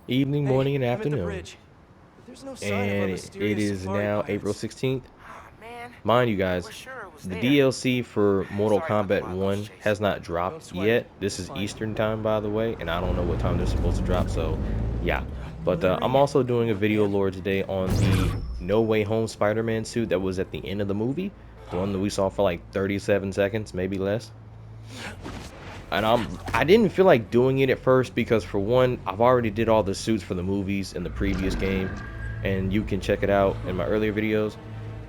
evening, Hey, morning, and I'm at the afternoon. bridge. But there's no sign of our And it mysterious is safari now April pirates. 16th. Ah, man. Mind you I guys, was sure it was the there. DLC for Mortal Sorry about the Kombat wild goose 1 chase. has not Don't dropped sweat it. yet. This We'll is find Eastern time, by the way, and I don't know what time they're supposed to drop, so yeah. But I'm Larry? also doing a video Man. lore today on the No Way Home Spider-Man suit that was at the end of the movie. The one that we saw for like 37 seconds, maybe less. And I didn't feel like doing it at first because, for one, I've already did all the suits for the movies in the previous game, and you can check it out in my earlier videos.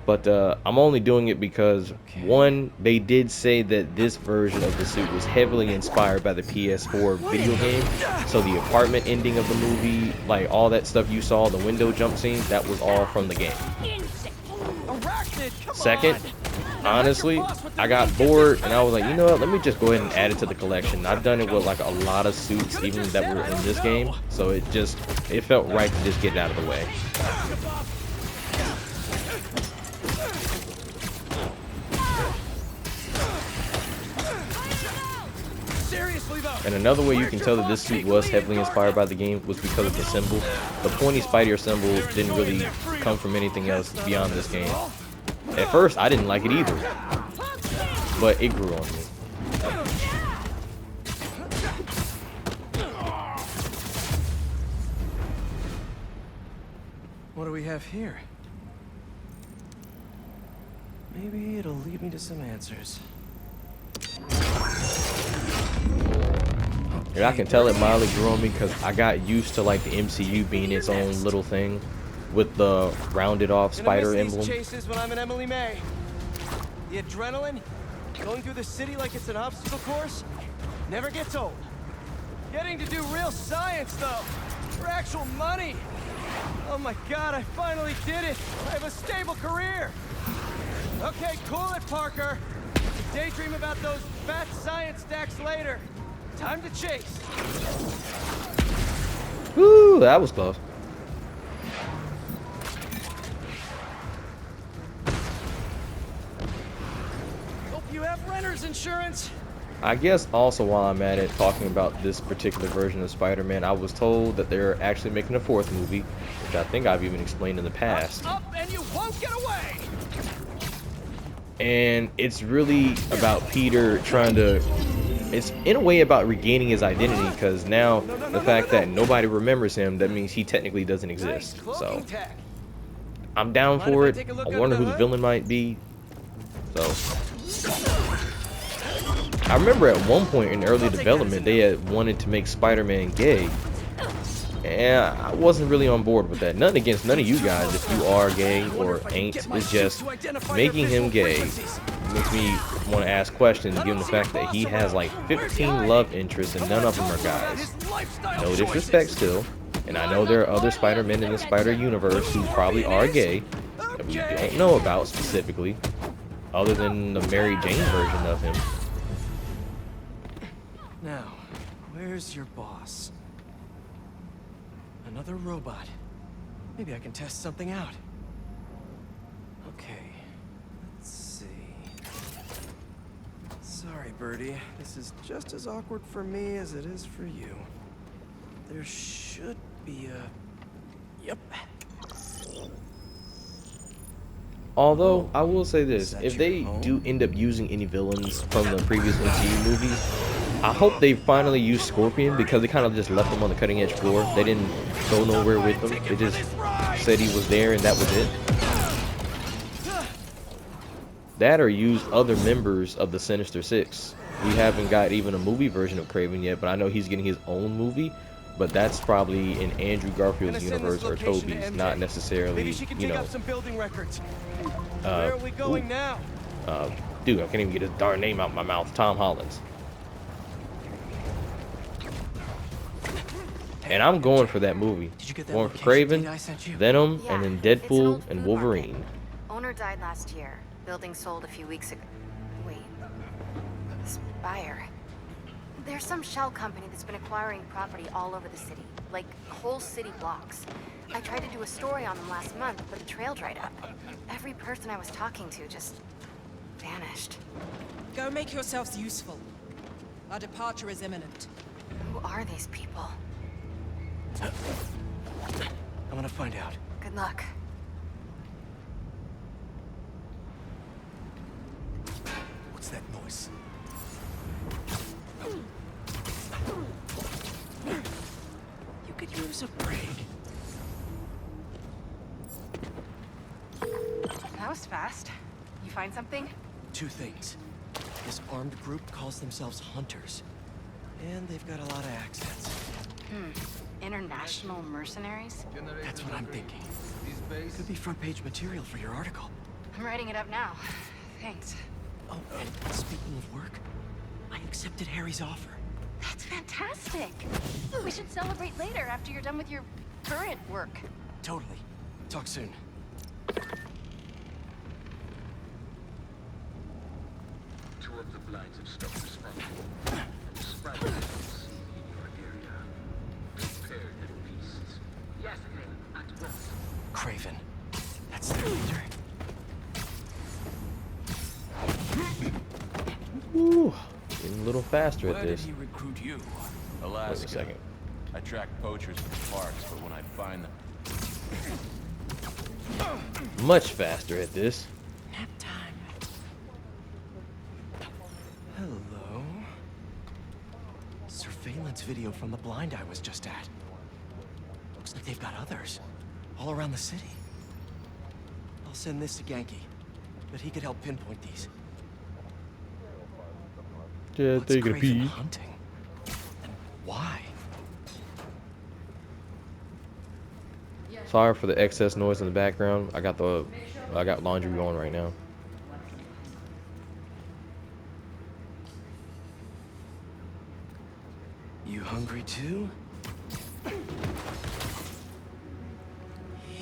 But I'm only doing it because, Okay. one, they did say that this version of the suit was heavily inspired by the PS4 What in video the... game. So the apartment ending of the movie, like all that stuff you saw, the window jump scene, that was all from the game. Arachnid, come Second, on! Now help your honestly, boss with the I got weakest bored and I was like, you infrastructure! know what, let me just go ahead and add it to the collection. I've done it with like a lot of suits, Could've even just that said were I in don't this game, know! so it felt right to just get it out of the way. Seriously though! And another way you Where'd can your tell that this boss suit take the was lead, heavily inspired Parker? by the game was because of the symbol. The pointy spider symbol They're didn't enjoying really their freedom. come from anything else That's not beyond this game. unusual. At first, I didn't like it either, but it grew on me. What do we have here? Maybe it'll lead me to some answers. And I can tell it mildly grew on me because I got used to like the MCU being its own little thing with the rounded off Gonna miss spider these emblem. chases when I'm in Emily May. The adrenaline, going through the city like it's an obstacle course, never gets old. Getting to do real science though, for actual money. Oh my God, I finally did it. I have a stable career. Okay, cool it, Parker. Daydream about those fat science stacks later. Time to chase. Woo, that was close. Hope you have renter's insurance. I guess also while I'm at it, talking about this particular version of Spider-Man, I was told that they're actually making a fourth movie, which I think I've even explained in the past. Up and you won't get away. And it's really about Peter trying to, it's in a way about regaining his identity, because now the fact that nobody remembers him, that means he technically doesn't exist. Nice So cloaking tech. I'm down Mind if for I it. take a look I under wonder the who the hood? villain might be. So I remember at one point in early development they had wanted to make Spider-Man gay, and I wasn't really on board with that. Nothing against none of you guys if you are gay or ain't. It's just making him gay makes me want to ask questions given the fact that he has like 15 love interests and none of them are guys. No disrespect still, and I know there are other Spider-Men in the Spider Universe who probably are gay that we don't know about specifically, other than the Mary Jane version of him. Now, where's your boss? Another robot. Maybe I can test something out. Okay, let's see. Sorry, Birdie. This is just as awkward for me as it is for you. There should be a... Yep. Although, I will say this, that if your they home? do end up using any villains from the previous MCU movies, I hope they finally use Scorpion, because they kind of just left him on the cutting edge floor. They didn't go nowhere with him. They just said he was there and that was it. That or use other members of the Sinister Six. We haven't got even a movie version of Kraven yet, but I know he's getting his own movie. But that's probably in Andrew Garfield's universe or Tobey's, not necessarily, Maybe she can you dig know. up some building records. Where are we going now? Dude, I can't even get his darn name out my mouth. Tom Holland's. And I'm going for that movie. Did you get that Going for location Kraven, data I sent you? Venom, Yeah, and then it's an Deadpool old and food Wolverine. market. Owner died last year. Building sold a few weeks ago. Wait. Spire. There's some shell company that's been acquiring property all over the city. Like, whole city blocks. I tried to do a story on them last month, but the trail dried up. Every person I was talking to just vanished. Go make yourselves useful. Our departure is imminent. Who are these people? I'm gonna find out. Good luck. What's that noise? You could use a break. That was fast. You find something? Two things. This armed group calls themselves Hunters. And they've got a lot of accents. International mercenaries? That's what I'm thinking. Could be front page material for your article. I'm writing it up now. Thanks. Oh, and speaking of work, I accepted Harry's offer. That's fantastic. We should celebrate later after you're done with your current work. Totally. Talk soon. Two of the blinds have stopped responding. And the spiders can see in your area. Prepare your beasts. Yes, at once. Craven. That's their leader. Woo, getting a little faster at Where did this. he recruit you? Wait Alaska. a second. I track poachers for the parks, but when I find them, Much faster at this. Nap time. Hello. Surveillance video from the blind I was just at. Looks like they've got others. All around the city. I'll send this to Genki. But he could help pinpoint these. Yeah, What's take a Craven pee. hunting? And why? Sorry for the excess noise in the background. I got laundry going right now. You hungry too?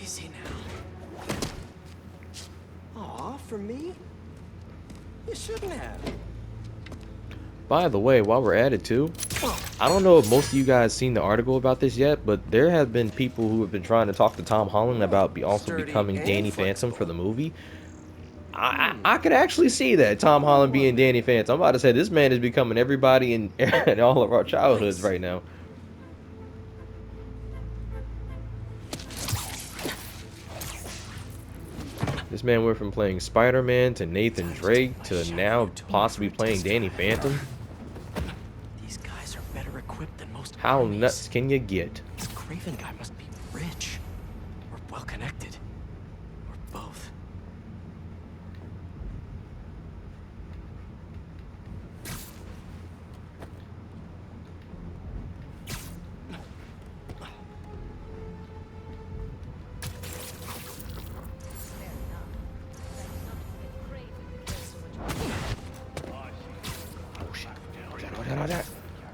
Easy now. Aw, for me? You shouldn't have. By the way, while we're at it too, I don't know if most of you guys seen the article about this yet, but there have been people who have been trying to talk to Tom Holland about also Sturdy becoming and Danny Phantom flexible. for the movie. I could actually see that, Tom Holland being Danny Phantom. I'm about to say, this man is becoming everybody in all of our childhoods right now. This man went from playing Spider-Man to Nathan Drake to now possibly playing Danny Phantom. These guys are better equipped than most How armies. nuts can you get? This Craven guy must be rich. Or well connected. Or both.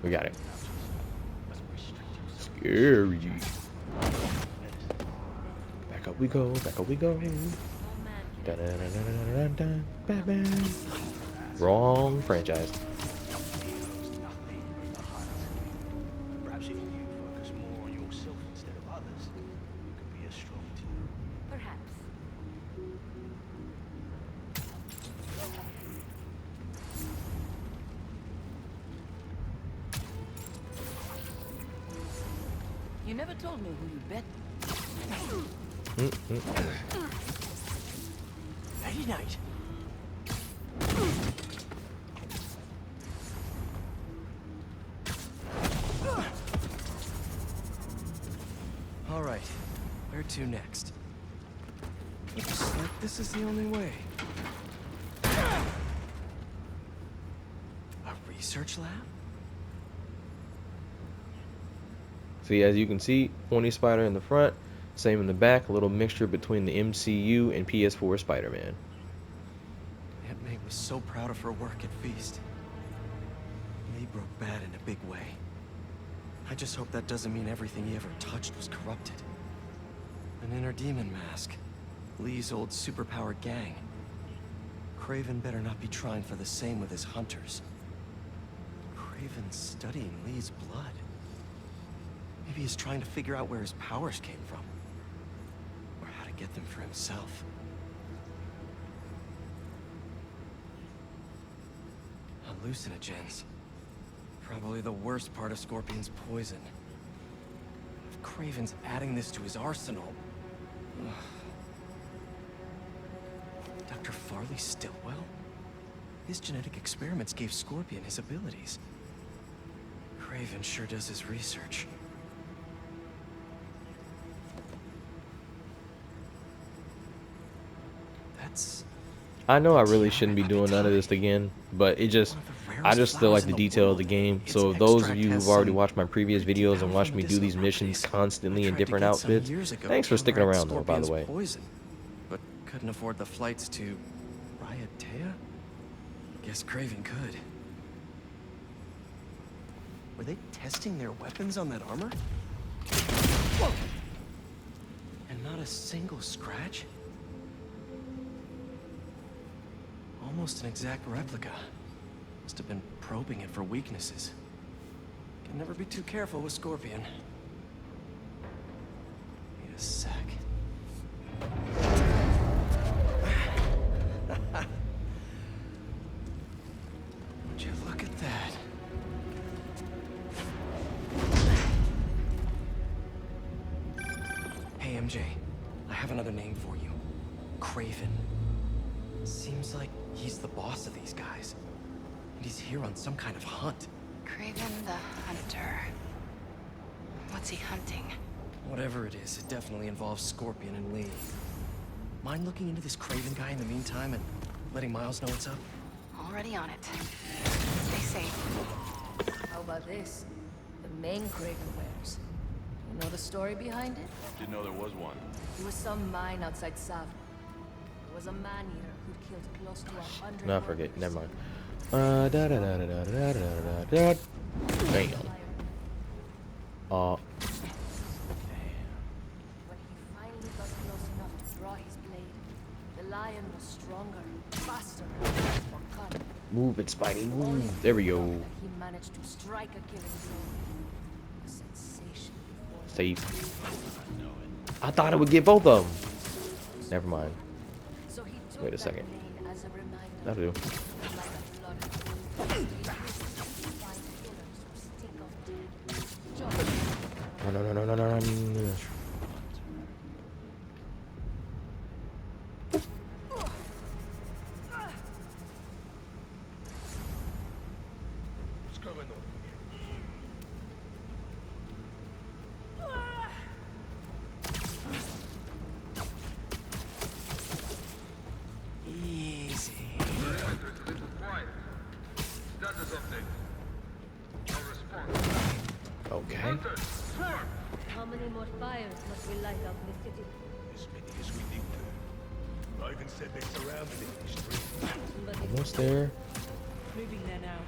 We got it. Scary. Back up we go, back up we go. Da-da-da-da-da-da-da. Batman. Wrong franchise. Perhaps if you focus more on yourself instead of others, you could be a strong team. Perhaps. You never told me who you bet. Nighty night. All right, where to next? Looks like this is the only way. A research lab? See, as you can see, pointy spider in the front, same in the back, a little mixture between the MCU and PS4 Spider-Man. Aunt May was so proud of her work at Feast. Lee broke bad in a big way. I just hope that doesn't mean everything he ever touched was corrupted. An inner demon mask. Lee's old superpowered gang. Craven better not be trying for the same with his hunters. Craven's studying Lee's blood. Maybe he's trying to figure out where his powers came from. Or how to get them for himself. Hallucinogens. Probably the worst part of Scorpion's poison. I've Kraven's adding this to his arsenal. Ugh. Dr. Farley Stillwell? His genetic experiments gave Scorpion his abilities. Kraven sure does his research. That's... I know I really shouldn't be doing none of this again, but it just, I just still like the detail of the game. So if those of you who've already watched my previous videos and watched me do these missions constantly in different outfits, thanks for sticking around though, by the way. Poison, but couldn't afford the flights to Raiatea? Guess Kraven could. Were they testing their weapons on that armor? Whoa! And not a single scratch? Almost an exact replica. Must have been probing it for weaknesses. Can never be too careful with Scorpion. Wait a sec. Would you look at that? Hey, MJ. I have another name for you. Kraven. Seems like he's the boss of these guys. And he's here on some kind of hunt. Kraven the Hunter. What's he hunting? Whatever it is, it definitely involves Scorpion and Lee. Mind looking into this Kraven guy in the meantime and letting Miles know what's up? Already on it. Stay safe. How about this? The main Kraven wears. You know the story behind it? Didn't know there was one. It was some mine outside Savn. There was a man-eater who killed close to 100 No, I forget. workers. Never mind. Damn. When he finally got close enough to draw his blade, the lion was stronger, faster, and more cunning. Move it, Spidey. Move. There we go. He managed to strike a killing blow. A sensation. Safe. I thought it would get both of them. Never mind. So he took Wait a that second. blade as a reminder. That'll do. Like a flood. He used it to find killers who stick on dead. Just No, no, no, no, no, no, no. What's going on? Easy. It's a little quiet. Status update. No response. Okay. Hunters, swarm! How many more fires must we light up in the city? As many as we need to. Ivan said they surrounded it in the street. But Almost there. moving there now.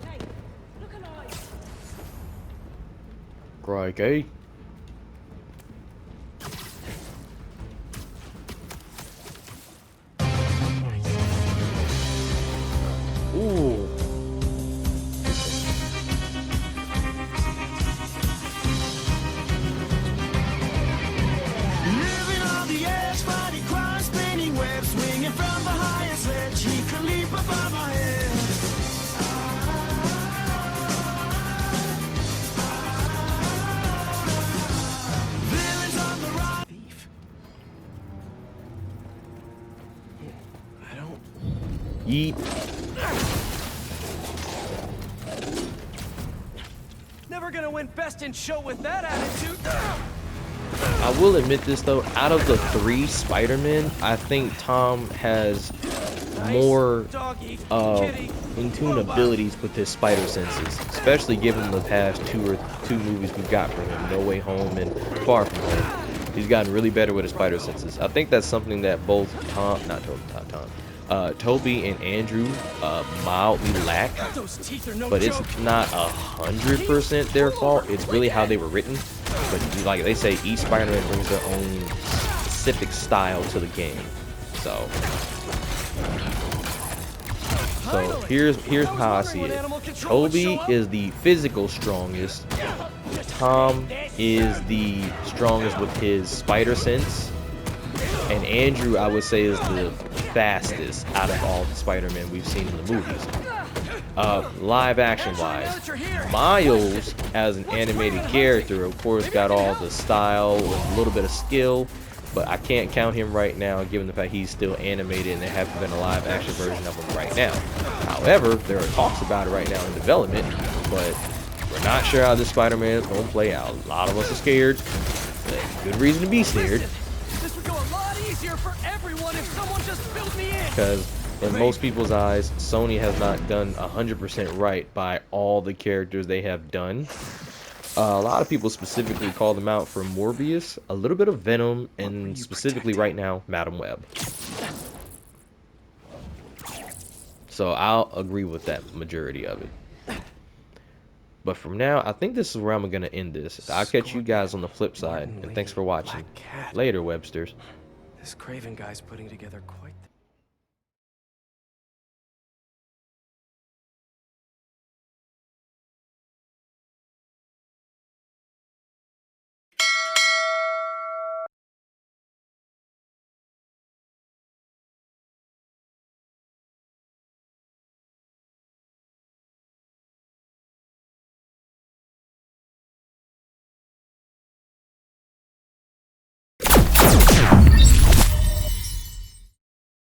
Hey, look alive! Crikey. Ooh. Living on the edge, fighting crime, spinning webs, swinging from the highest ledge. He could leap above my head. Villains on the rise. Thief. I don't... Yeet. Never gonna win best in show with that attitude. I will admit this though, out of the 3 Spider-Men, I think Tom has more Doggy, kitty, in-tune abilities with his spider senses, especially given the past two movies we've got from him, No Way Home and Far From Home. He's gotten really better with his spider senses. I think that's something that both Toby and Andrew mildly lack, Those teeth are no but it's joke. not 100% their fault. It's really how they were written. But like they say, each Spider-Man brings their own specific style to the game. So here's how I see it. Toby is the physical strongest. Tom is the strongest with his spider sense. And Andrew, I would say, is the fastest out of all the Spider-Man we've seen in the movies. Live action wise, Miles as an animated character, of course, got all the style with a little bit of skill, but I can't count him right now given the fact he's still animated and there hasn't been a live action version of him right now. However, there are talks about it right now in development, but we're not sure how this Spider-Man is going to play out. A lot of us are scared. Good reason to be scared. This would go a lot easier for everyone if someone just filled me in. Because in most people's eyes, Sony has not done 100% right by all the characters they have done. A lot of people specifically call them out for Morbius, a little bit of Venom, and specifically right now, Madam Web. So I'll agree with that majority of it. But from now, I think this is where I'm going to end this. I'll catch you guys on the flip side, and thanks for watching. Later, Websters. This Craven guy's putting together quite